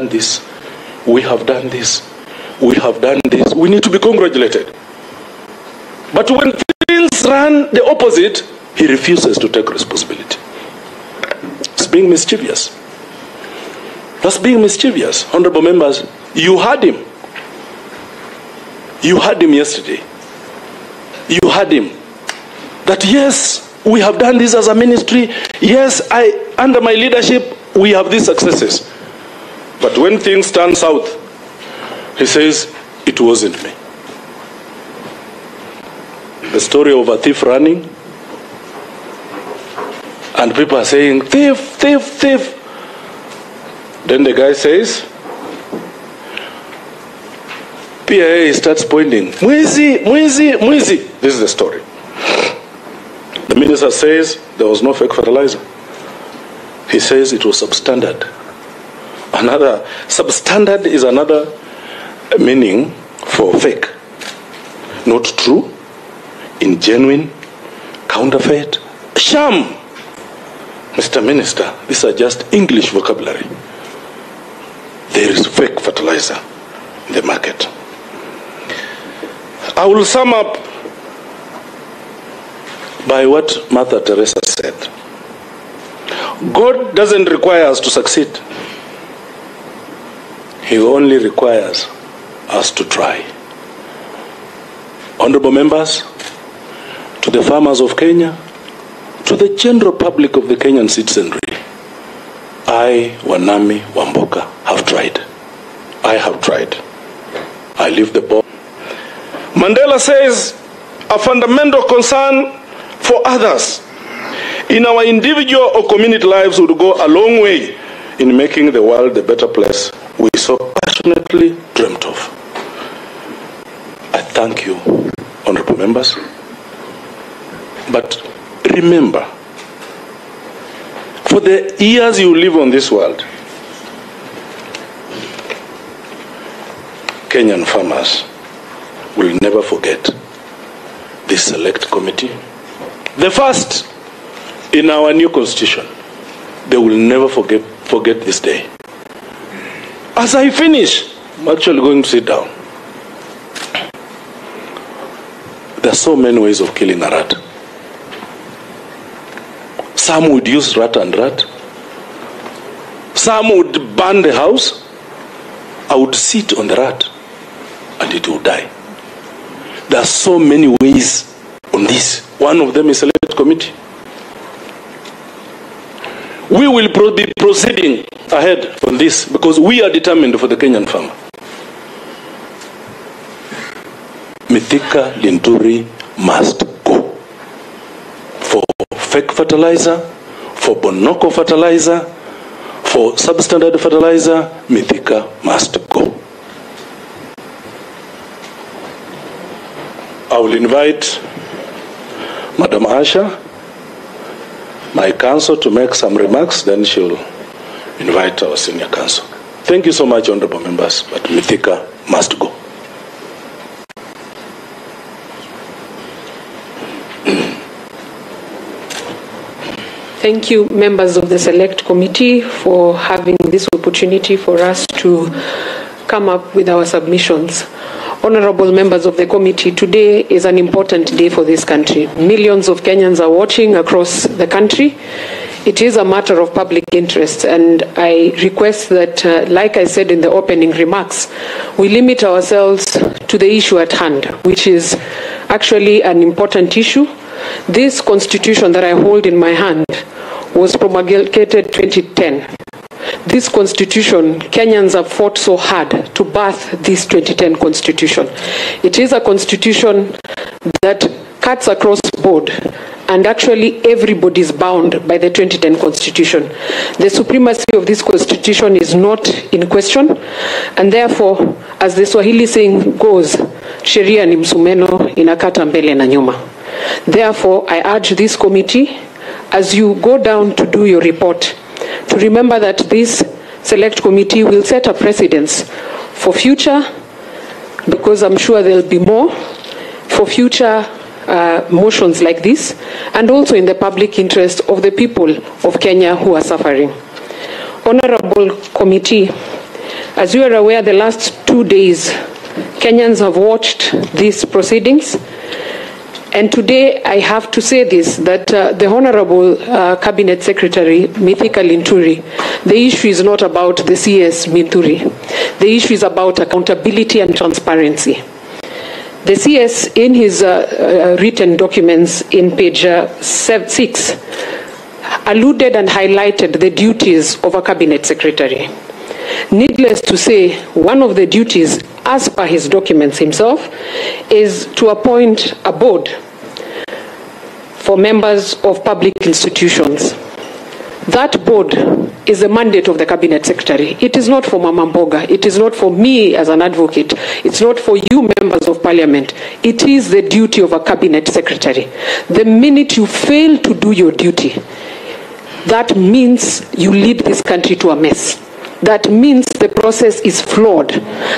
done this, we have done this, we have done this. We need to be congratulated. But when things run the opposite, he refuses to take responsibility. It's being mischievous. That's being mischievous. Honorable members, you heard him. You heard him yesterday. You heard him. That yes, we have done this as a ministry. Yes, under my leadership, we have these successes. But when things turn south, he says, it wasn't me. The story of a thief running, and people are saying, thief, thief, thief. Then the guy says, PIA starts pointing, Mwizi, Mwizi, Mwizi. This is the story. The minister says there was no fake fertilizer. He says it was substandard. Another, substandard is another meaning for fake. Not true, ingenuine, counterfeit, sham. Mr. Minister, these are just English vocabulary. There is fake fertilizer in the market. I will sum up by what Mother Teresa said. God doesn't require us to succeed. He only requires us to try. Honorable members, to the farmers of Kenya, to the general public of the Kenyan citizenry, I, Wanami Wamboka, have tried. I have tried. I leave the ball. Mandela says, a fundamental concern for others in our individual or community lives would go a long way in making the world a better place we so passionately dreamt of. I thank you, honorable members. But remember, for the years you live on this world, Kenyan farmers will never forget this select committee. The first in our new constitution. They will never forget this day. As I finish, I'm actually going to sit down. There are so many ways of killing a rat. Some would use rat and rat. Some would burn the house. I would sit on the rat and it will die. There are so many ways on this. One of them is a select committee. We will be proceeding ahead on this because we are determined for the Kenyan farmer. Mithika Linturi must go. For fake fertilizer, for Bonoko fertilizer, for substandard fertilizer, Mithika must go. I will invite Madam Asha, my counsel, to make some remarks, then she will invite our senior counsel. Thank you so much, honorable members, but Mithika must go. Thank you, members of the Select Committee, for having this opportunity for us to come up with our submissions. Honorable members of the committee, today is an important day for this country. Millions of Kenyans are watching across the country. It is a matter of public interest, and I request that, like I said in the opening remarks, we limit ourselves to the issue at hand, which is actually an important issue. This constitution that I hold in my hand was promulgated 2010. This constitution, Kenyans have fought so hard to birth this 2010 constitution. It is a constitution that cuts across board, and actually everybody is bound by the 2010 constitution. The supremacy of this constitution is not in question, and therefore, as the Swahili saying goes, sheria ni msumeno inakata mbele na nyuma. Therefore, I urge this committee, as you go down to do your report, to remember that this select committee will set a precedence for future, because I'm sure there'll be more, for future motions like this, and also in the public interest of the people of Kenya who are suffering. Honorable committee, As you are aware, the last 2 days, Kenyans have watched these proceedings. And today, I have to say this, that the Honorable Cabinet Secretary, Mithika Linturi, the issue is not about the CS Linturi. The issue is about accountability and transparency. The CS, in his written documents in page 6, alluded and highlighted the duties of a Cabinet Secretary. Needless to say, one of the duties, as per his documents himself, is to appoint a board for members of public institutions. That board is the mandate of the Cabinet Secretary. It is not for Mama Mboga. It is not for me as an advocate. It's not for you members of Parliament. It is the duty of a Cabinet Secretary. The minute you fail to do your duty, that means you lead this country to a mess. That means the process is flawed.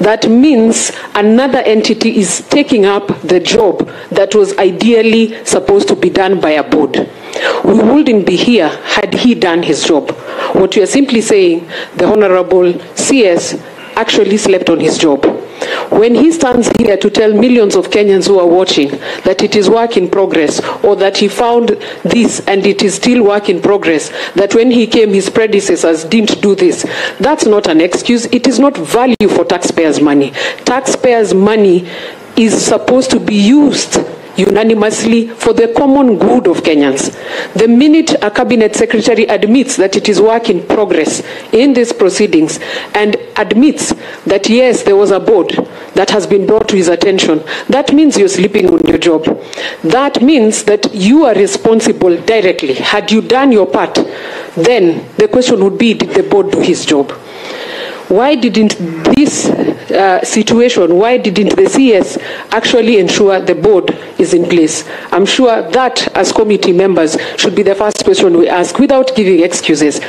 That means another entity is taking up the job that was ideally supposed to be done by a board. We wouldn't be here had he done his job. What we are simply saying, the Honorable CS actually slept on his job. When he stands here to tell millions of Kenyans who are watching that it is work in progress, or that he found this and it is still work in progress, that when he came his predecessors didn't do this, that's not an excuse. It is not value for taxpayers' money. Taxpayers' money is supposed to be used unanimously for the common good of Kenyans. The minute a Cabinet Secretary admits that it is work in progress in these proceedings and admits that yes, there was a board that has been brought to his attention, that means you're sleeping on your job. That means that you are responsible directly. Had you done your part, then the question would be, did the board do his job? Why didn't this situation, why didn't the CS actually ensure the board is in place? I'm sure that, as committee members, should be the first question we ask without giving excuses.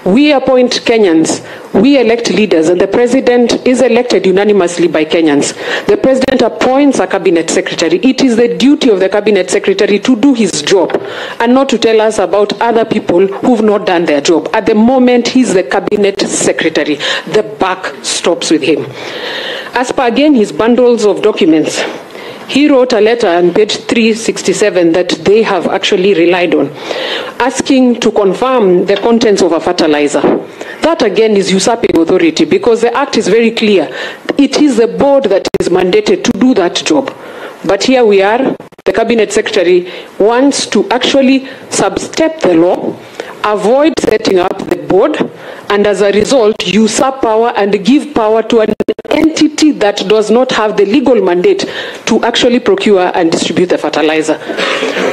We appoint Kenyans, we elect leaders, and the president is elected unanimously by Kenyans. The president appoints a Cabinet Secretary. It is the duty of the Cabinet Secretary to do his job and not to tell us about other people who've not done their job. At the moment, he's the Cabinet Secretary. The buck stops with him. As per again his bundles of documents, he wrote a letter on page 367 that they have actually relied on, asking to confirm the contents of a fertilizer. That again is usurping authority, because the act is very clear. It is the board that is mandated to do that job. But here we are, the Cabinet Secretary wants to actually substep the law, avoid setting up the board, and as a result usurp power and give power to an entity that does not have the legal mandate to actually procure and distribute the fertilizer.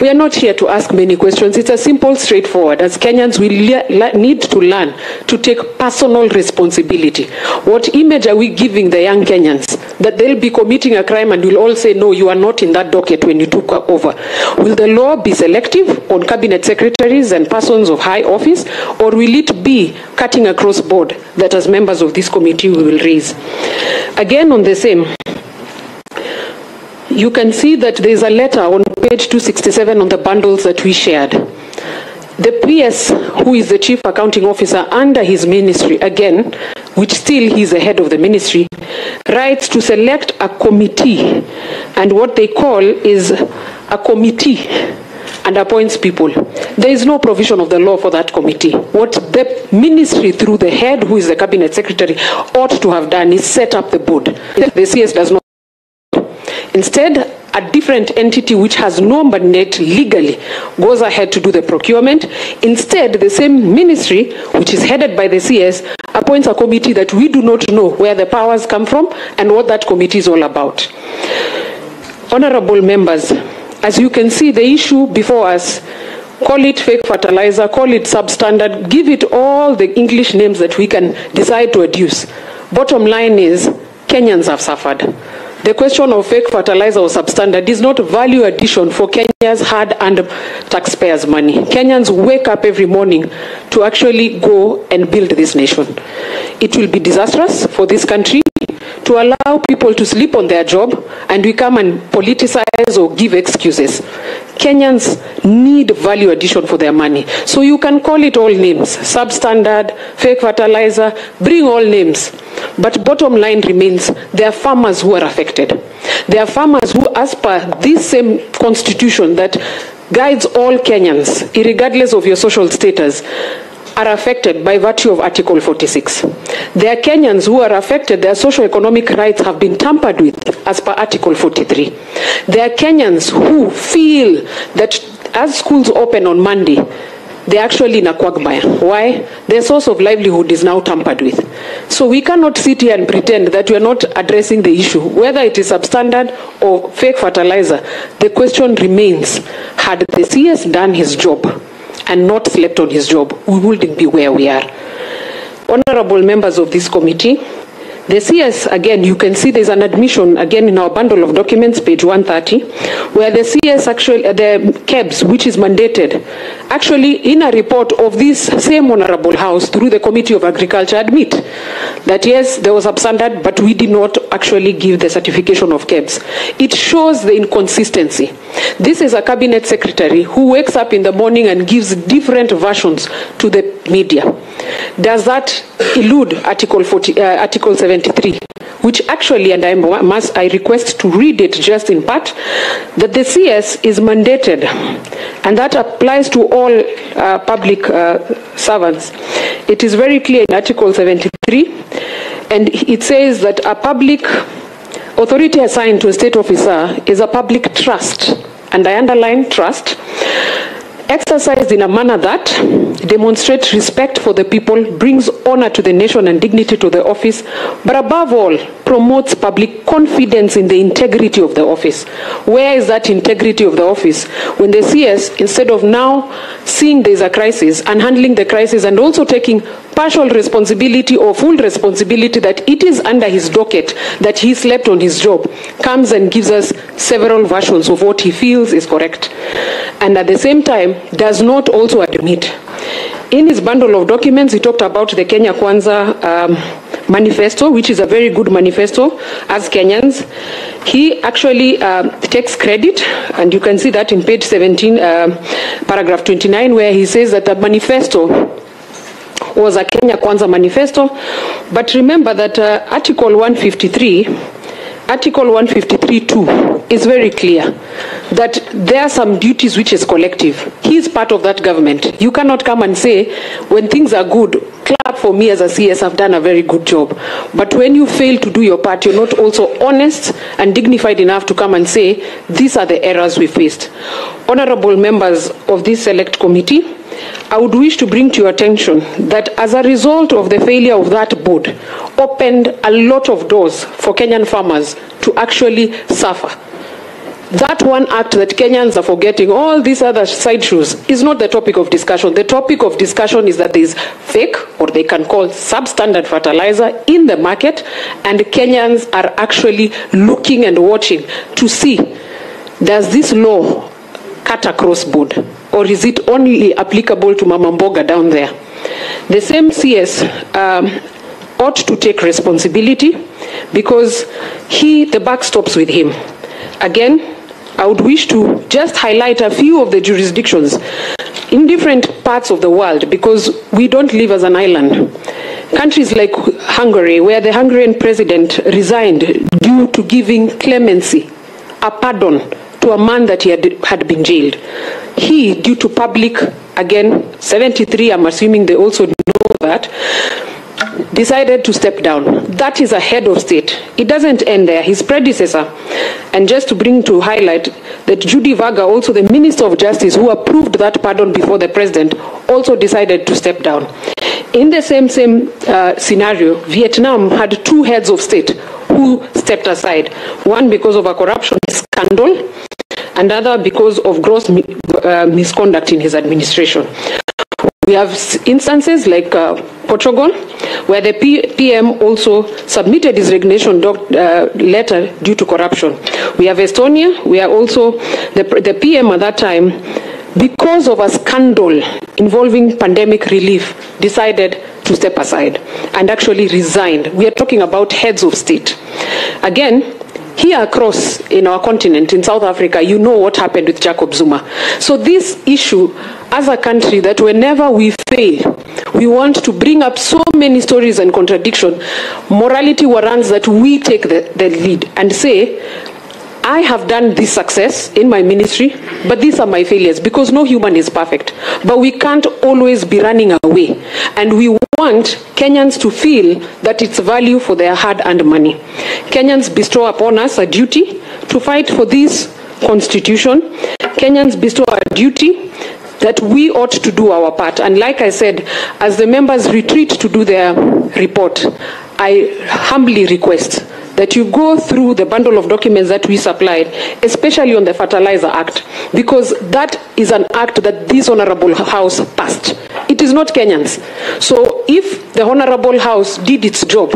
We are not here to ask many questions. It's a simple, straightforward. As Kenyans, we need to learn to take personal responsibility. What image are we giving the young Kenyans? That they'll be committing a crime and we'll all say, no, you are not in that docket when you took over. Will the law be selective on Cabinet Secretaries and persons of high office, or will it be cutting across board that as members of this committee we will raise? Again on the same, you can see that there is a letter on page 267 on the bundles that we shared. The PS, who is the Chief Accounting Officer under his ministry, again, which still he's the head of the ministry, writes to select a committee, and what they call is a committee, and appoints people. There is no provision of the law for that committee. What the ministry, through the head, who is the Cabinet Secretary, ought to have done is set up the board. The CS does not. Instead, a different entity which has no mandate legally goes ahead to do the procurement. Instead, the same ministry, which is headed by the CS, appoints a committee that we do not know where the powers come from and what that committee is all about. Honorable members, as you can see, the issue before us, call it fake fertilizer, call it substandard, give it all the English names that we can decide to adduce. Bottom line is, Kenyans have suffered. The question of fake fertilizer or substandard is not value addition for Kenya's hard-earned taxpayers' money. Kenyans wake up every morning to actually go and build this nation. It will be disastrous for this country to allow people to sleep on their job and we come and politicize or give excuses. Kenyans need value addition for their money. So you can call it all names, substandard, fake fertilizer, bring all names. But bottom line remains, there are farmers who are affected. There are farmers who, as per this same constitution that guides all Kenyans, regardless of your social status, are affected by virtue of Article 46. There are Kenyans who are affected, their socio-economic rights have been tampered with as per Article 43. There are Kenyans who feel that as schools open on Monday, they're actually in a quagmire. Why? Their source of livelihood is now tampered with. So we cannot sit here and pretend that we are not addressing the issue. Whether it is substandard or fake fertilizer, the question remains, had the CS done his job and not slept on his job, we wouldn't be where we are. Honorable members of this committee, the CS, again, you can see there's an admission, again, in our bundle of documents, page 130, where the CS actually, the KEBS, which is mandated, actually, in a report of this same Honorable House through the Committee of Agriculture, admit that, yes, there was substandard, but we did not actually give the certification of KEBS. It shows the inconsistency. This is a cabinet secretary who wakes up in the morning and gives different versions to the media. Does that elude Article 73, which actually, and I request to read it just in part, that the CS is mandated, and that applies to all public servants. It is very clear in Article 73, and it says that a public authority assigned to a state officer is a public trust, and I underline trust, exercised in a manner that demonstrates respect for the people, brings honor to the nation and dignity to the office, but above all, promotes public confidence in the integrity of the office. Where is that integrity of the office? When the CS, instead of now seeing there's a crisis and handling the crisis and also taking partial responsibility or full responsibility that it is under his docket that he slept on his job, comes and gives us several versions of what he feels is correct. And at the same time, does not also admit. In his bundle of documents, he talked about the Kenya Kwanza manifesto, which is a very good manifesto as Kenyans. He actually takes credit, and you can see that in page 17, paragraph 29, where he says that the manifesto was a Kenya Kwanza manifesto. But remember that Article 153, Article 153(2) is very clear that there are some duties which is collective. He is part of that government. You cannot come and say, when things are good, clap for me as a CS, I've done a very good job. But when you fail to do your part, you're not also honest and dignified enough to come and say, these are the errors we faced. Honorable members of this select committee, I would wish to bring to your attention that as a result of the failure of that board, opened a lot of doors for Kenyan farmers to actually suffer. That one act that Kenyans are forgetting, all these other side shoes, is not the topic of discussion. The topic of discussion is that there is fake, or they can call substandard fertilizer in the market, and Kenyans are actually looking and watching to see, does this law cut across board? Or is it only applicable to Mama Mboga down there? The same CS ought to take responsibility because the buck stops with him. Again, I would wish to just highlight a few of the jurisdictions in different parts of the world because we don't live as an island. Countries like Hungary, where the Hungarian president resigned due to giving clemency, a pardon, to a man that he had been jailed. He, due to public, again, 73, I'm assuming they also know that, decided to step down. That is a head of state. It doesn't end there. His predecessor, and just to bring to highlight that Judy Varga, also the Minister of Justice, who approved that pardon before the president, also decided to step down. In the same scenario, Vietnam had two heads of state who stepped aside. One because of a corruption scandal, another because of gross misconduct in his administration. We have instances like Portugal, where the PM also submitted his resignation letter due to corruption. We have Estonia, where also the PM at that time, because of a scandal involving pandemic relief, decided to step aside and actually resigned. We are talking about heads of state. Again, here across in our continent, in South Africa, you know what happened with Jacob Zuma. So this issue, as a country, that whenever we fail we want to bring up so many stories and contradiction, morality warrants that we take the lead and say, I have done this success in my ministry, but these are my failures, because no human is perfect. But we can't always be running away. And we want Kenyans to feel that it's value for their hard-earned money. Kenyans bestow upon us a duty to fight for this constitution. Kenyans bestow a duty that we ought to do our part. And like I said, as the members retreat to do their report, I humbly request that you go through the bundle of documents that we supplied, especially on the Fertiliser Act, because that is an act that this Honorable House passed. It is not Kenyans. So if the Honorable House did its job,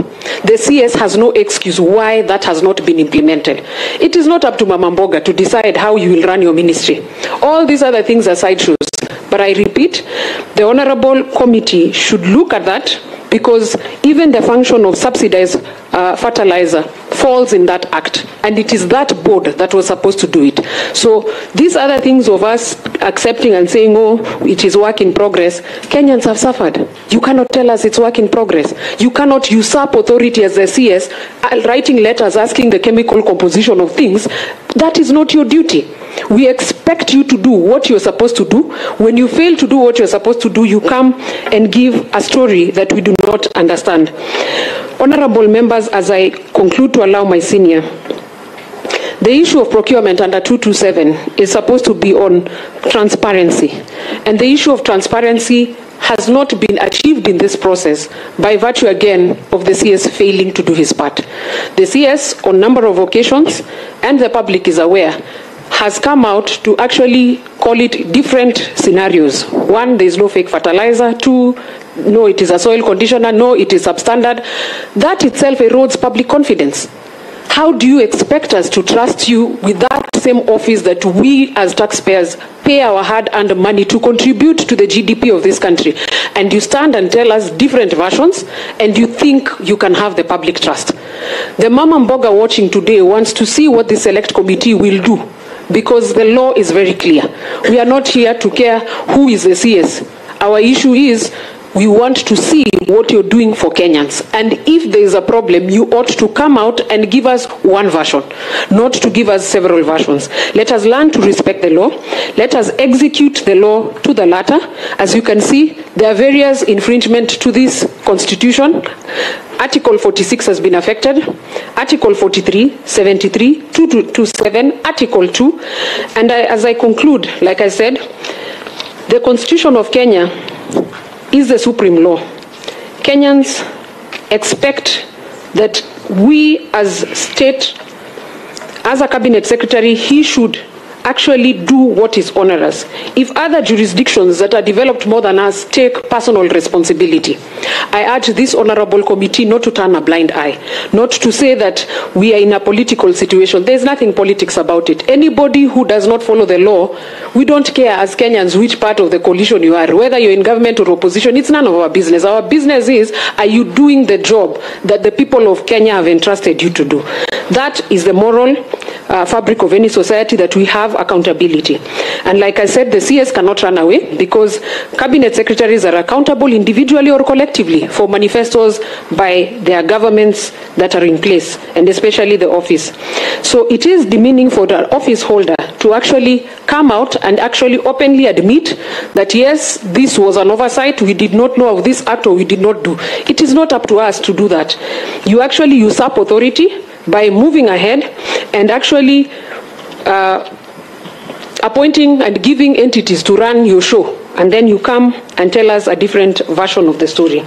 the CS has no excuse why that has not been implemented. It is not up to Mama Mboga to decide how you will run your ministry. All these other things are sideshows. But I repeat, the Honorable Committee should look at that, because even the function of subsidized fertilizer falls in that act, and it is that board that was supposed to do it. So these other things of us accepting and saying, oh, it is work in progress, Kenyans have suffered. You cannot tell us it's work in progress. You cannot usurp authority as the CS, writing letters asking the chemical composition of things. That is not your duty. We expect you to do what you're supposed to do. When you fail to do what you're supposed to do, you come and give a story that we do not understand. Honorable members, as I conclude to allow my senior, the issue of procurement under 227 is supposed to be on transparency. And the issue of transparency has not been achieved in this process by virtue, again, of the CS failing to do his part. The CS, on a number of occasions, and the public is aware, has come out to actually call it different scenarios. One, there is no fake fertilizer. Two, no, it is a soil conditioner. No, it is substandard. That itself erodes public confidence. How do you expect us to trust you with that same office that we as taxpayers pay our hard-earned money to contribute to the GDP of this country? And you stand and tell us different versions, and you think you can have the public trust. The Mama Mboga watching today wants to see what the select committee will do, because the law is very clear. We are not here to care who is the CS. Our issue is we want to see what you're doing for Kenyans. And if there is a problem, you ought to come out and give us one version, not to give us several versions. Let us learn to respect the law. Let us execute the law to the letter. As you can see, there are various infringements to this constitution. Article 46 has been affected, Article 43, 73, 227, Article 2. And as I conclude, like I said, the Constitution of Kenya is the supreme law. Kenyans expect that we as state, as a cabinet secretary, he should actually do what is onerous. If other jurisdictions that are developed more than us take personal responsibility, I urge this honorable committee not to turn a blind eye, not to say that we are in a political situation. There's nothing politics about it. Anybody who does not follow the law, we don't care as Kenyans which part of the coalition you are, whether you're in government or opposition, it's none of our business. Our business is, are you doing the job that the people of Kenya have entrusted you to do? That is the moral fabric of any society, that we have accountability. And like I said, the CS cannot run away, because cabinet secretaries are accountable individually or collectively for manifestos by their governments that are in place, and especially the office. So it is demeaning for the office holder to actually come out and actually openly admit that yes, this was an oversight, we did not know of this act, or we did not do. It is not up to us to do that. You actually usurp authority by moving ahead and actually appointing and giving entities to run your show, and then you come and tell us a different version of the story.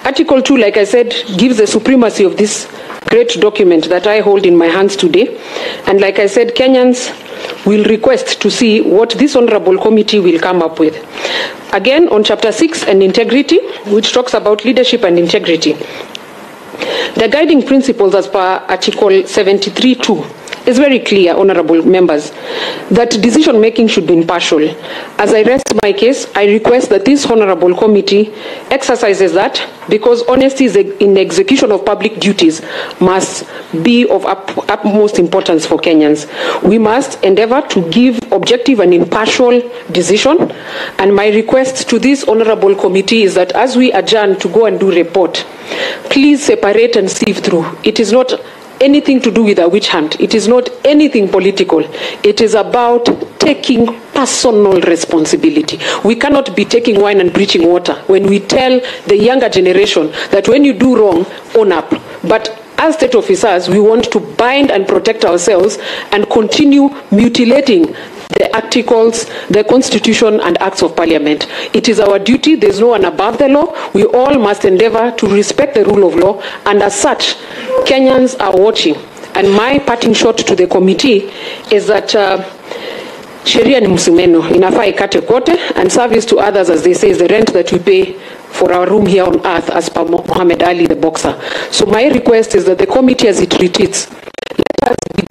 Article 2, like I said, gives the supremacy of this great document that I hold in my hands today. And like I said, Kenyans will request to see what this honorable committee will come up with. Again, on chapter 6 and integrity, which talks about leadership and integrity. The guiding principles as per Article 73.2 is very clear, honorable members, that decision making should be impartial. As I rest my case, I request that this honorable committee exercises that, because honesty in the execution of public duties must be of utmost importance for Kenyans. We must endeavor to give objective and impartial decision, and my request to this honorable committee is that as we adjourn to go and do report, please separate and sieve through. It is not anything to do with a witch hunt. It is not anything political. It is about taking personal responsibility. We cannot be taking wine and preaching water when we tell the younger generation that when you do wrong, own up. But as state officers, we want to bind and protect ourselves and continue mutilating the articles, the constitution and acts of parliament. It is our duty. There's no one above the law. We all must endeavor to respect the rule of law, and as such, Kenyans are watching. And my parting shot to the committee is that sheria ni msumeno, inafaa ikate kote, and service to others, as they say, is the rent that we pay for our room here on earth, as per Muhammad Ali the boxer. So my request is that the committee, as it retreats, let us be